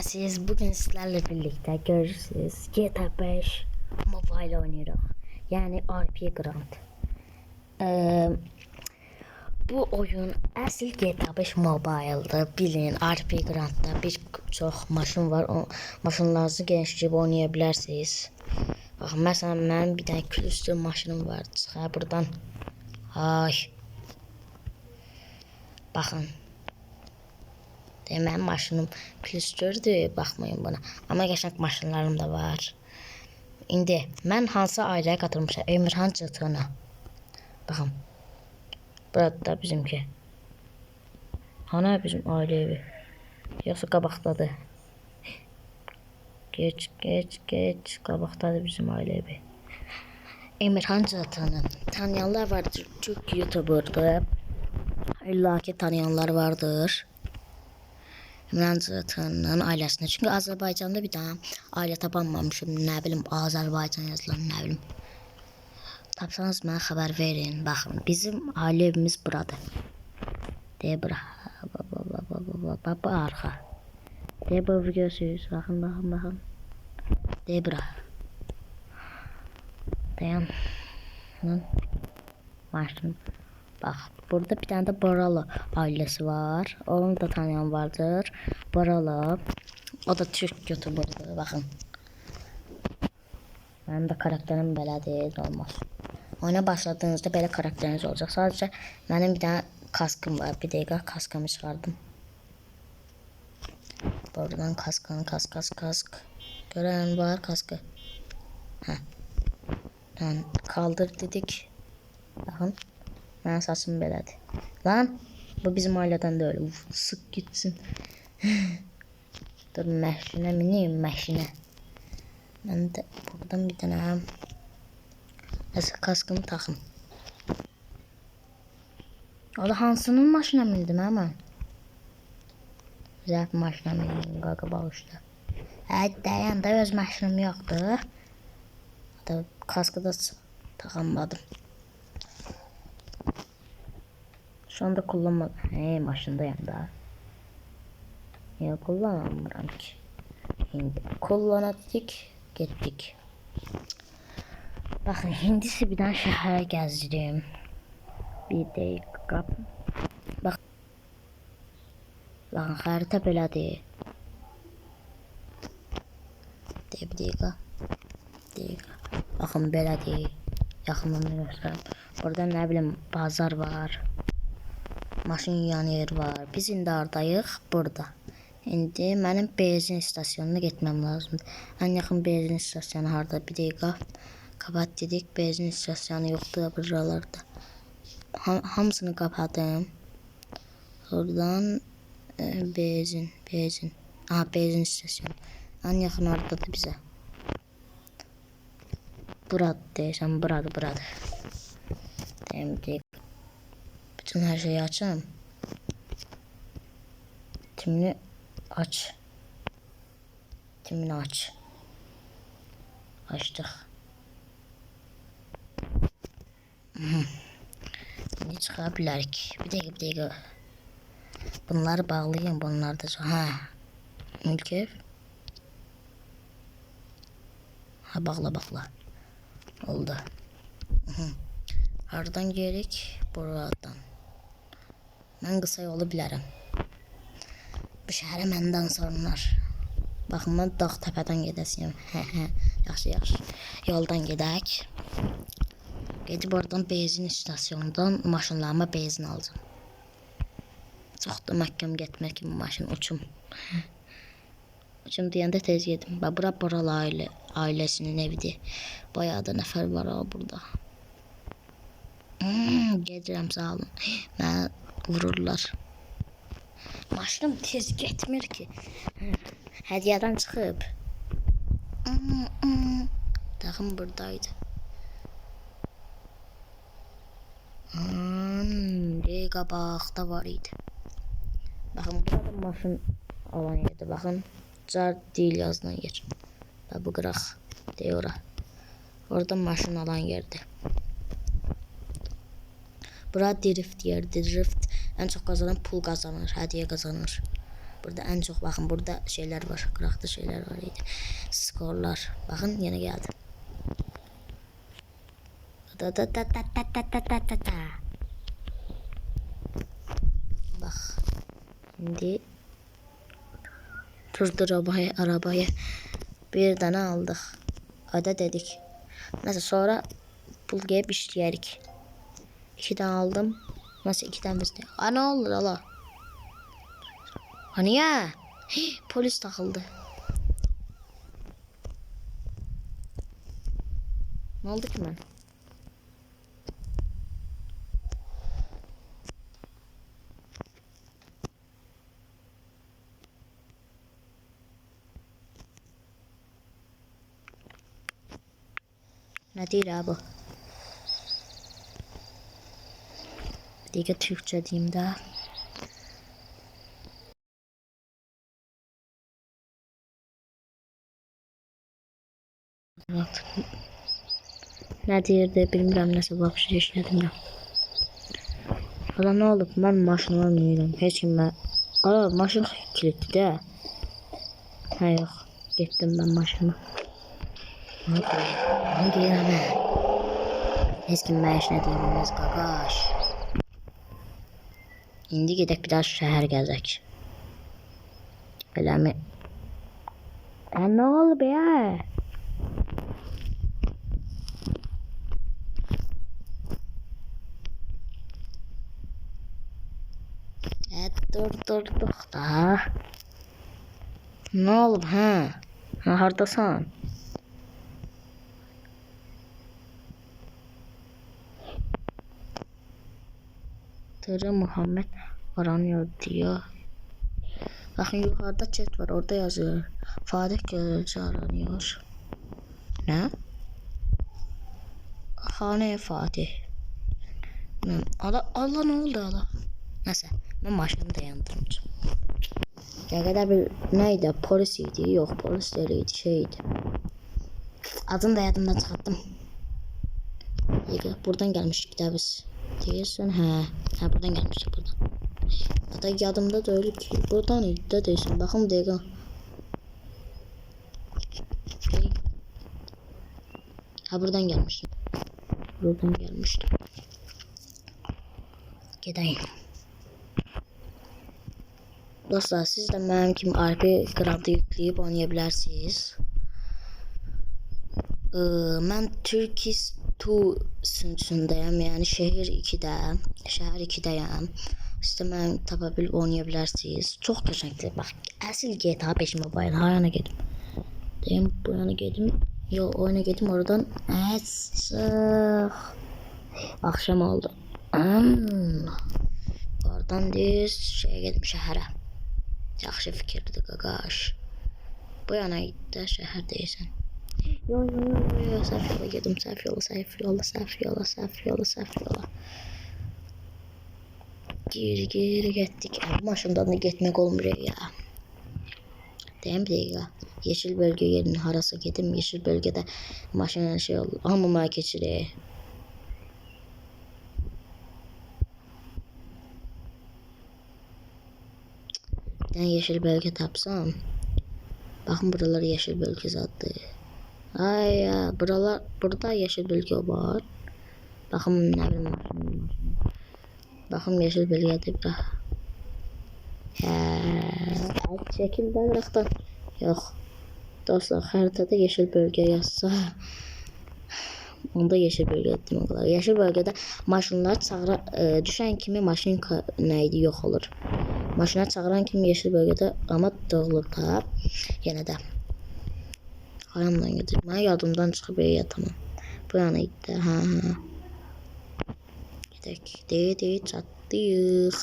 Siz bugün sizlerle birlikte görürsünüz GTA 5 Mobile oynuyoruz. Yani RP Grand. Bu oyun əsl GTA 5 Mobile'da bilin. RP Grand'da bir çox maşın var. O maşınlarınızı genişləyib oynaya bilərsiniz. Baxın, məsələn mənim bir dənə külüstür maşınım var. Çıxar buradan. Ay. Baxın. Mənim maşınım külüstürdür, baxmayın buna. Amma qəşəng maşınlarım da var. İndi mən hansı ailəyə qatılmışam? Emirhan Cıtına. Baxın. Burada da bizimki. Hana bizim ailə evi? Yoxsa qabaqdadır? Geç. Qabaqdadır bizim ailə evi. Emirhan Cıtını. Tanıyanlar vardır. Türk YouTuber'dır. İlla ki tanıyanlar vardır. Emirhan Cıtının ailəsində. Çünki Azərbaycanda bir dənə ailə tapanmamışım. Nə bilim, Azərbaycan yazılan, nə bilim. Tapsanız mənə xəbər verin. Baxın, bizim ailə evimiz buradır. Deyə bura. Baba arxa. Deyə bu evi görürsünüz. Baxın. Deyə bura. Dayan. Maşın. Bax, burada bir tane de Boralı ailesi var. Onu da tanıyan vardır. Boralı. O da Türk YouTuber'dır. Bakın. Benim de karakterim belədir. Olmaz. Oyuna başladığınızda belə karakteriniz olacaq. Sadəcə mənim bir tane kaskım var. Bir dəqiqə kaskımı çıxardım. Buradan kask. Görən var kaskı. Kaldır dedik. Bakın. Mən saçım belədir. Lan, bu bizim ailədən də öyle. Sık gitsin. Dur, məşinə mineyim, məşinə. Mən də buradan bir dənə kaskımı taxım. O da hansının maşına mindim mən? Zəf maşına mindim, qaqa bağışda. Dayan da, öz maşınım yoxdur. Da kaskı da taxamadım. Şu anda kullanmadım. Maşındayım da. Ya kullanamıram ki. Şimdi kullanadık, getdik. Bakın, indisi bir dənə şəhərə gəzdirim. Bir dəqiqə. Baxın, xəritə belədir. Bir dəqiqə. Baxın, belədir. Yaxınını göstərəm. Burada nə bilim, bazar var. Maşın yan yer var. Biz indi hardayıq? Burada. İndi mənim benzin istasyonuna getməm lazımdır. Ən yaxın benzin istasyonu harda? Bir dəqiqə. Kapat dedik. Benzin istasyonu yoxdur buralarda. Hamısını kapadım. Oradan benzin. Aha, benzin istasyonu. Ən yaxın hardadır bizə? Buradır deyəsən. Buradır. Deyəm deyək. Bütün her şeyi açalım. Timini aç. Açtık. Ne çıkabilirik? Bir dakika. Bunları bağlayayım. Bunlar da mülk ev. Bağla. Oldu. Hardan gerek? Buradan. Mən qısa yolu bilərəm. Bu şəhərə məndən sorunlar. Baxın, mən dağ təpədən gedəsiyəm. Yaxşı. Yoldan gedək. Gedib oradan benzin istasyonundan maşınlarıma benzin alacağım. Çox da məhkəm getmək kimi maşın uçum. Uçum deyəndə tez gedim. Bura Boralı ailəsinin evidir. Bayağı da nəfər var burada. Gedirəm, sağ olun. Mənə vururlar. Maşınım tez getmir ki. Hədiyyədən çıxıb. Dağım buradaydı. Qabaqda var idi. Baxın, burada maşın alan yerdir. Baxın, car deyil yazılan yer. Bu qıraq deyir ora. Orada maşın alan yerdir. Bura drift yerdir. Drift ən çox qazanan pul qazanır, hədiyyə qazanır. Burada en çok bakın burada şeyler var. Kırakta şeyler var idi. Skorlar. Bakın yine geldi. Da da da da da da da da da da. Bak. Şimdi durdur arabayı. Bir tane aldık. Ada dedik. Neyse sonra bulgaya pişirik. 2 tane aldım. Nasıl 2 tane bizde? Aa ne olur Allah. Hani ya? Hii, polis takıldı. Ne oldu ki ben? Ne değil abi? Diye Türkçe diyeyim daha. Ne deyirdi bilmirəm nəsə vapşı işlədim ya. Ala nə olub? Mən maşınıma minirəm. Heç kim mən... Ala maşın kilitli də. Hə yox. Getdim mən maşınıma. Onu deyirəm hə. Heç kim mən işinə deyilməz qaqaş. İndi gedək bir daha şəhər gəzək. Eləmi? Nə olub ya? Durduk da. Ne olub hə? Hardasan? Tırı Muhammed aranıyor diyor. Bakın yukarıda chat var orada yazıyor. Fatih Gözcü aranıyor. Ne? Hane Fatih. Allah ne oldu Allah? Neyse ben maşını dayandırmayacağım. Ne kadar bir neydi polisiydi yok polis değildi şeydi. Adını da yadımda çıkarttım. Buradan gelmiştik de biz. Diyorsun ha buradan gelmiştik buradan. Hatta yadımda da öyle ki buradan da değilsin bakın dakika. Ha buradan gelmiştim. Buradan gelmiştim. Gideyim. Dostlar siz de benim kimi RP Grand'ı yükleyip oynayabilirsiniz. Ben Turkish 2 sunucundayım yani şehir 2'deyim. Siz de benim tapabilip oynayabilirsiniz. Çok teşekkür bak asil GTA 5 Mobile hayana gedim. Deyim bu yana gedim. Yo oyuna gedim oradan. Akşam oldu. Oradan düz şeye gedim şehre. Yaxşı fikirdir qaqaş. Bu yana gitti şəhər deyirsən. Yo səhv yola gedim səhv yola. Geri getdik. Bu maşından da getmək olmur ya. Deyim bir dəqiqə. Yeşil bölge yerine harasa gedim. Yeşil bölgede maşının şey oldu. Hamama keçirik. Ben yeşil bölge tapsam. Bakın buralar yeşil bölge zaten. Ay ya burada yeşil bölge var. Bakın ne bileyim maşın. Bakın yeşil bölgede bura. Çekildi bıraktım. Yok. Dostlar haritada yeşil bölge yazsa. Onda yeşil bölge etdim. Yeşil bölgede maşınlar düşen kimi maşın neydi yok olur. Maşına çağıran kimi yeşil bölgede ama dağılır da. Yine de. Ayağımdan getirdim. Ben yadımdan çıkıp yatamam. Bu yana gitti. Gidek çatdıyıq.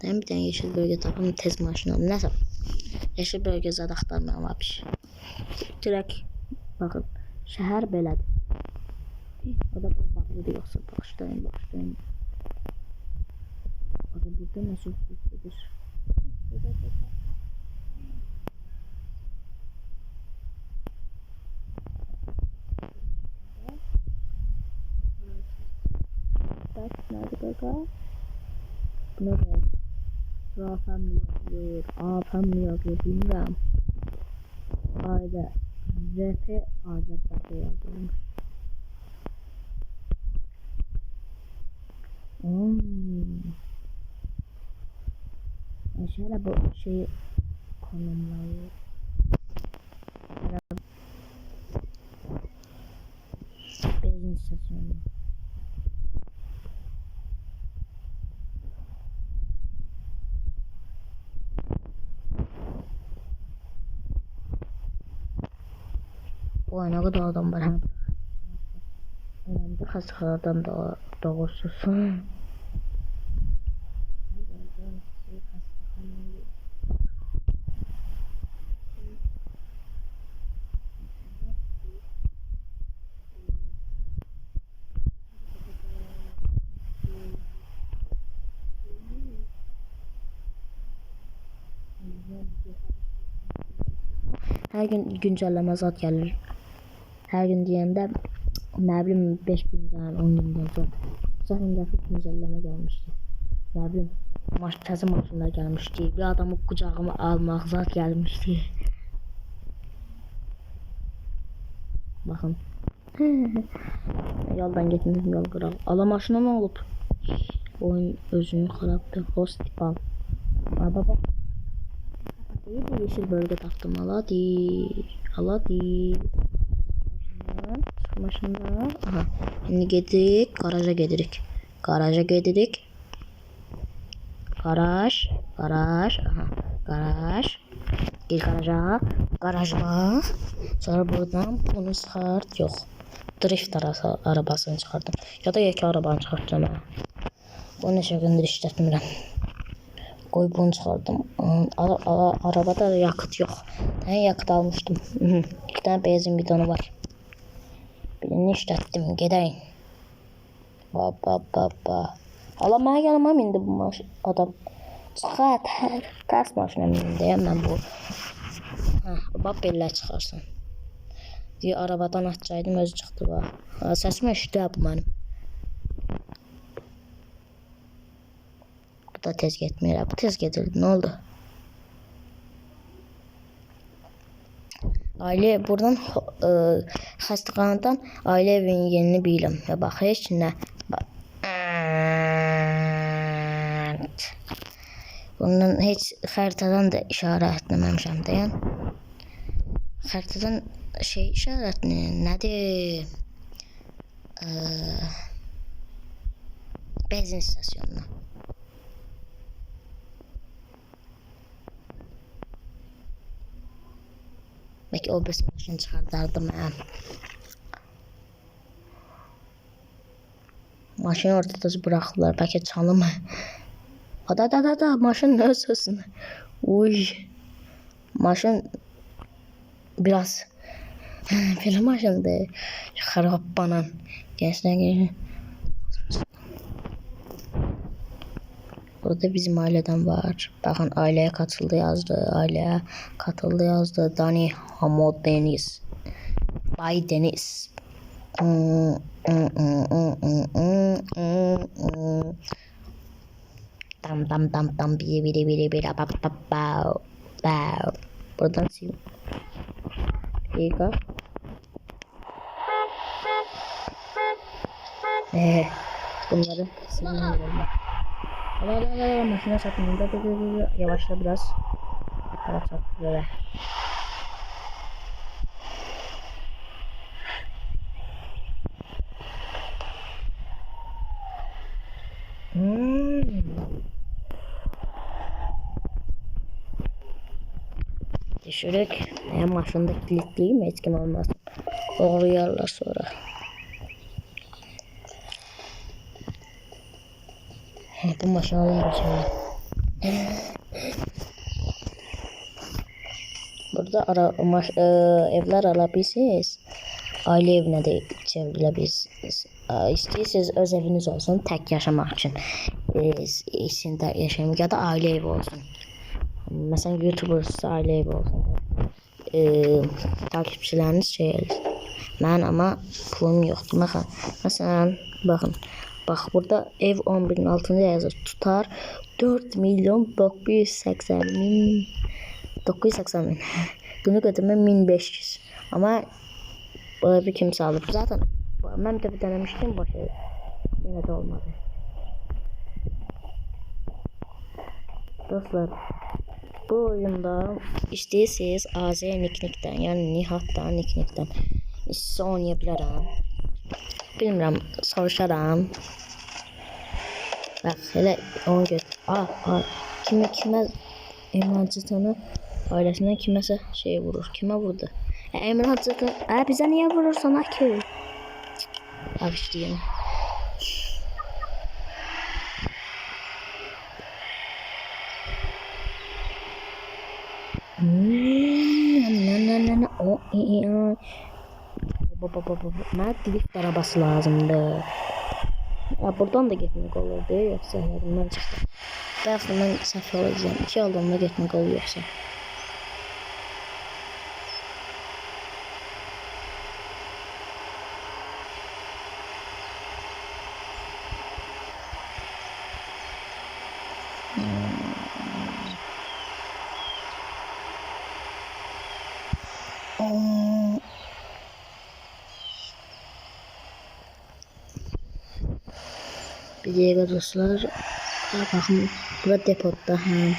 Ben bir tane yeşil bölge tapım tez maşın aldım. Neyse. Yeşil bölge zad axtarmam var. Direkt bakın. Şəhər belədir. O da bağlıdır yoxsa başlayın. O da burada nəsə üstüdür. Bak nerede kaka? Buna bak. Rafəm mi yazılır, Afəm mi yazılır bilmirəm. Ayda VP adətdə yazılmış. Şöyle bu şeyi konumlayıyor. Benzin istasyonu. Vay ne kadar adam var hem. Önemli hastalardan da doğrusu. Her gün güncelleme zat gelir. Her gün diyende ne bileyim 5 günden 10 günden sonra. Zaten grafik güncelleme gelmişti. Ne bileyim təzə maşınlar gelmişti. Bir adamı kucağıma almaq zat gelmişti. Bakın. Yoldan getmişim yol qıraq. Ala maşına ne olub? Oyun özünü xarabdır. Host al. Baba. İyi bir yeşil bölge tapdım. Aladı. Maşından. Aha. Şimdi gedirik. Garaja gedirik. Garaj. Aha. Garaj. Gel garaja. Garajla. Sonra buradan bunu çıkart. Yok. Drift arabasını çıkardım. Ya da yeki arabanı çıkartacağım. Bunu neçə gündür işlətmirəm. Qoy bunu çıxardım. Arabada yakıt yok. Ben yakıt almıştım. 2 tane benzin bidonu var. Birini işlətdim. Gedəyin. Ba. Alamaya gəlməm indi bu adam. Çıxart. Ters maşına mindiyəm mən bu. Bak belə çıxarsan. Diye arabadan açsaydım özü çıxdı bax. Səsim eşitdi bu mənim. Bu da tez getmir. Bu tez getirdi. Ne oldu? Aile buradan xəstəxanadan aile evinin yerini bilirəm. Ya bax heç nə. Bundan heç xəritadan da işarətləməmişəm deyən. Xəritadan şey işarətini nədir? Benzin istasyonuna. Belki o bir maşın çıkardardım ha. Maşını ortada bıraktılar. Belki çalım. Da maşın ne sözünü. Uy. Maşın biraz bir maşındı. Xarab banan. Gençler. Burada bizim aileden var. Bakın aileye katıldı yazdı. Aileye katıldı yazdı. Dani Hamod Deniz. Bay Deniz. Tam biri buradan sil. Bunları silmiyorum. Ala maşına satın. Yavaşla biraz. Yavaşla böyle. Düşürük. Hem maşında kilitliyim etkin olmaz. Doğrayarlar sonra. Bu maşını alın başına. Burada evler alabilirsiniz. Aile evine de çevrilebilirsiniz. İstiyorsanız öz eviniz olsun tek yaşamak için. İçinde yaşayın ya da aile evi olsun. Mesela YouTuber aile evi olsun. Takipçileriniz şey. Ben ama pulum yoktu. Mesela bakın. Bak burada ev 11'in altında yazır. Tutar 4.980.000 günlük ödeme 1500 ama böyle bir kimse alır zaten ben de bir denemiştim boş yine de olmadı. Dostlar bu oyunda isterseniz AZ Niknik'ten yani Nihat'tan Niknik'ten istese oynayabilirim. Bilmiyorum soruşaram. Bak hele onu göt. Kime Emre Hacıtan'ı ailesinden kimese şey vurur. Kime vurdu? Emre Hacıtan bize niye vurur sana ki? Abi işte yani. Bana drift arabası lazımdı. Buradan da gitmek olurdu yoksa yadımdan çıktı. Belki ben səhv olacağım. 2 aldığımda gitmek olur yoksa. Bir dakika dostlar. Bakın burada depoda hem.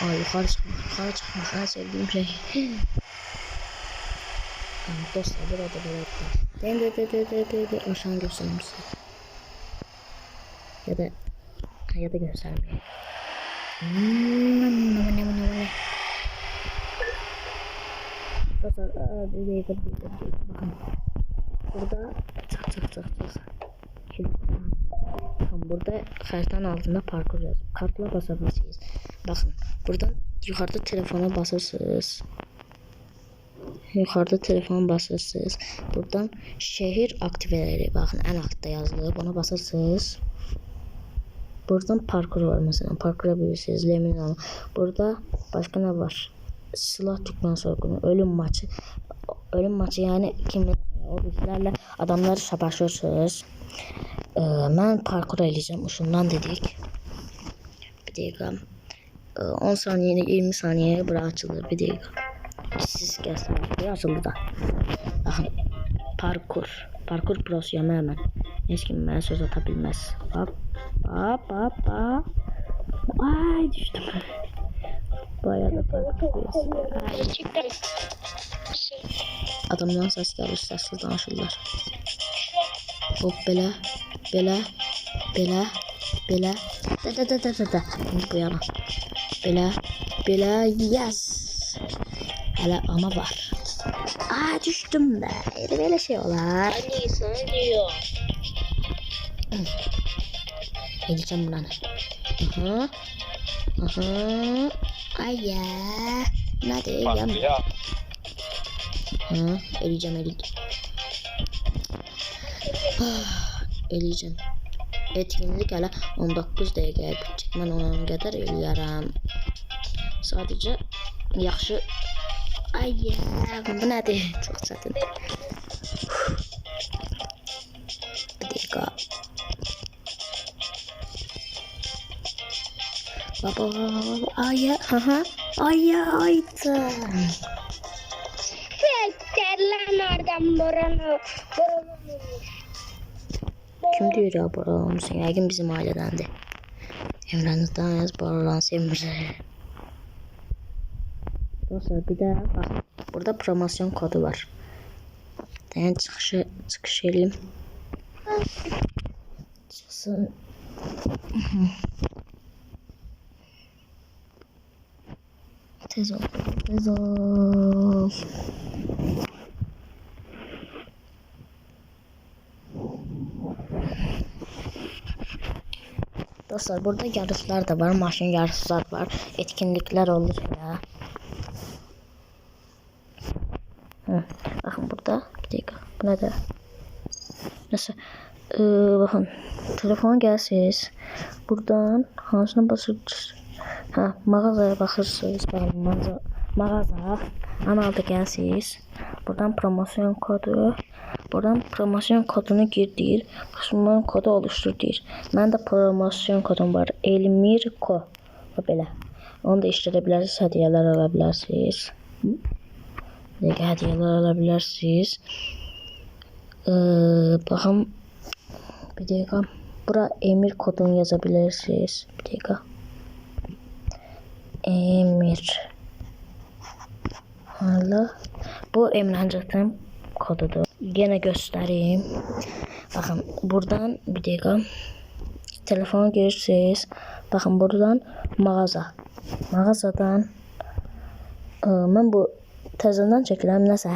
Ay yukarı çıkmak en sevdiğim şey. Dostlar burada. De aşağı göstereyim size. Ya da göstermeyeyim. Dostlar bir dakika. Bakın. Burada çık. Burada haritanın altında parkur yazıyor. Kartla basabilirsiniz. Bakın buradan yukarıda telefona basırsınız. Buradan şehir aktiveleri bakın en altta yazılı. Buna basırsınız. Buradan parkur var mesela. Parkur yapabilirsiniz. Burada başka ne var? Silah tükman soygunu. Ölüm maçı yani o bizlerle adamları savaşıyorsunuz. Ben parkur eləyəcəm. Usundan dedik. Bir dakika. 10 saniye 20 saniye bura açılır. Bir dakika. Siz gəlsiniz. Bura açıldı da. Bakın. Parkur prosuyam hemen. Heç kim mənə söz ata bilməz. Hop. Ay düştüm. Bayağı da parkur. Adamdan ses gəlir. Səssiz danışırlar. Hop belə. Da. Şimdi bu yana. Belə. Yes. Hala ama var. Düştüm be. Böyle şey olar. Anne sana diyor. Eleyeceğim buranı. Ay ya. Nerede eleyeceğim? Eleyeceğim. Eleyeceğim. Etkinlik hala 19 dəqiqəyə bitecek. Mən ona qədər eləyərəm. Sadəcə yaxşı. Ay ya, bu nədir? Çox çətin. Bir dəqiqə. Baba. Ay ya, aydı. Terlen oradan buranı. Kim diyor ya Boralan'sın? Yəqin bizim ailədendi. Emran'dan yaz Boralan sevmir. Dostlar bir de bak burada promosyon kodu var. Ben çıkış elim. Çıksın. Tez ol. Dostlar burada yarışlar da var, maşın yarışlar var, etkinlikler olur ya. Bakın burada bir dakika. Bu ne de? Nasıl? Bakın telefon gelsiniz. Buradan hansına basıyorsunuz? Ha, mağazaya baxırsınız. Baxın, mağaza. Analda gəlsiniz. Buradan promosyon kodu. Buradan promosyon kodunu gir deyir. Promosyon kodu oluştur deyir. Məndə promosyon kodum var. Elmirko. Belə. Onu da işlədə bilərsiniz. Hədiyyələr ala bilərsiniz. Hədiyyələr ala bilərsiniz. Baxın. Bir dəqiqə. Bura Emir kodunu yaza bilərsiniz. Bir dəqiqə. Emir. Hala. Bu Emirhan Catan kodudur. Yine göstereyim. Bakın buradan bir dakika. Telefona girirsiniz. Bakın buradan mağaza. Mağazadan ben bu təzədən çəkirəm nəsə.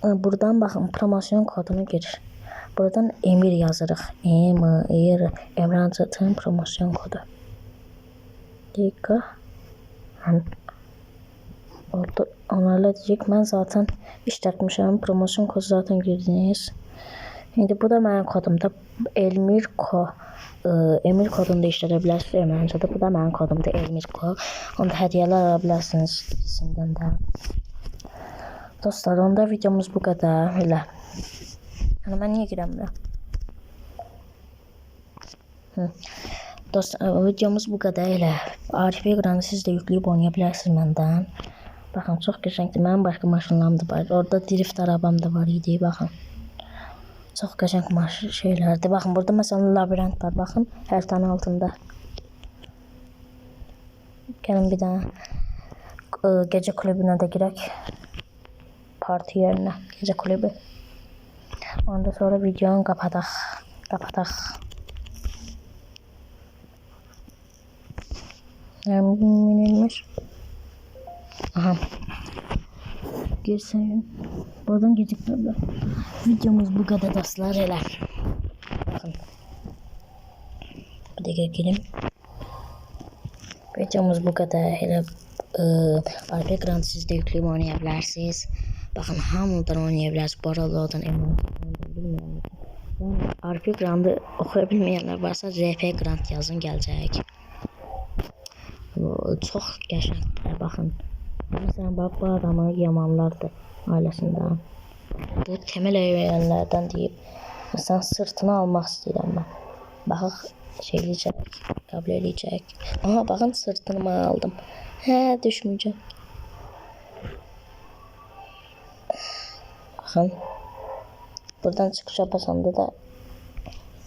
Buradan bakın promosyon kodunu girir. Buradan Emir yazırıq. Emir. Emirhan Catan promosyon kodu. Dakika. Oldu. Onlarla diyecek. Ben zaten işletmişim. Promosyon kodu zaten girdiniz. Şimdi bu da benim kodumda. Elmirko. Emir kodunu da işletebilirsiniz. Emirhancada. Bu da benim kodumda. Elmirko. Onda hediyeler alabilirsiniz. İkisinden de. Dostlar onda videomuz bu kadar. Öyle. Yani ben niye giremiyorum? Dostlar videomuz bu kadar elə. Arif ekranı siz də yükləyib oynaya bilərsiniz məndən. Baxın çox qəşəngdir. Mənim başqa maşınlarım da var. Orada drift arabam da var idi. Baxın. Çox qəşəng maşın şeylərdir. Baxın burada məsələn labirent var. Baxın hərtanın altında. Gəlin bir dənə gecə klubuna da girək. Parti yerinə. Gecə klubu. Ondan sonra videonu kapataq. Minilmiş. Aha. Girsin. Buradan gecikmedi. Videomuz bu kadar dostlar elə. Bakın. Bir dakika girelim. Videomuz bu kadar elə. Arka ekranı siz də yükləyib oynaya bilərsiniz. Bakın hamıdan oynaya bilərsiniz. Bu arada oradan emin bilmirəm. Yəni arka ekranı oxuya bilməyənlər varsa RP Grant yazın gələcək. Çox qəşəngdir. Baxın. Məsələn, bu adamı yamanlardır ailəsindən. Bu temel öyrənlərdən deyib. Məsələn, sırtını almaq istəyirəm mən. Baxıq, şey eləyəcək, qəbul eləyəcək. Aha, baxın, sırtını mən aldım. Hə, düşməyəcək. Baxın. Buradan çıxışa basanda da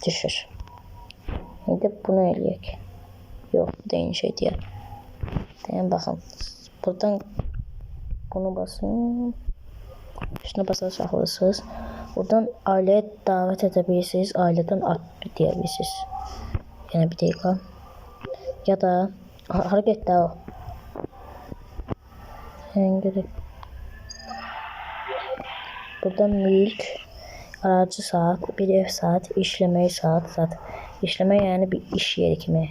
düşür. İndi bunu eləyək. Yox, bu da eyni şey deyər. Deyən baxın. Buradan bunu basın. Üstüne basaraq saxlayırsınız. Buradan ailəyə davet edə bilirsiniz. Ailədən at deyə bilirsiniz. Yəni bir dəqiqə. Ya da hara getdi o? Həngədə. Buradan mülk, aracı saat, bir ev saat, işləmək saat. İşləmək yəni bir iş yeri kimi.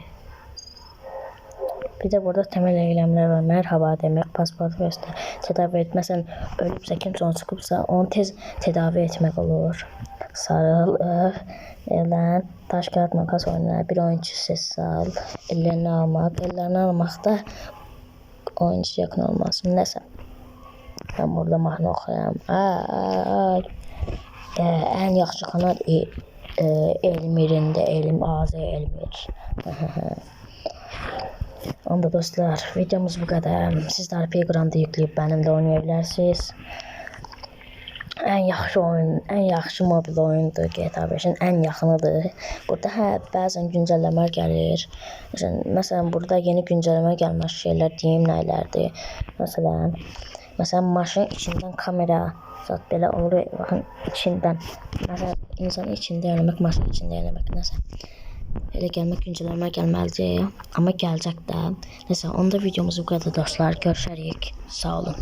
Bir de burada temel eylemler var. Merhaba demek, pasport göster, tedavi et. Mesela ölübsə, kimsə onu çıxıbsa, onu tez tedavi etmek olur. Sarılır, elən, taş kağıt makas oynar, bir oyuncu ses sal, ellerini almaq. Ellerini almaqda oyuncu yakın olmaz. Nəsə. Ben burada mahnı oxuyam. En yaxşı kanal Elmir'ində, Elmir. Onda dostlar videomuz bu kadar. Siz de Arif ekranda yükləyib benimle oynayabilirsiniz. En yaxşı oyun, en yaxşı mobil oyundur GTA 5'in en yaxınıdır. Burada bəzən güncəlləmələr gəlir. Məsələn burada yeni güncəlləmə gəlmiş şeylər deyim nələrdir. Məsələn maşın içindən kamera zat belə olur. Baxın içindən. Məsələn insan içində eləmək, maşın içində eləmək nəsə. Elə gəlmək güncəlləmə gəlməlidir. Amma gələcək də. Nəsə onda videomuz bu qədər dostlar. Görüşərik. Sağ olun.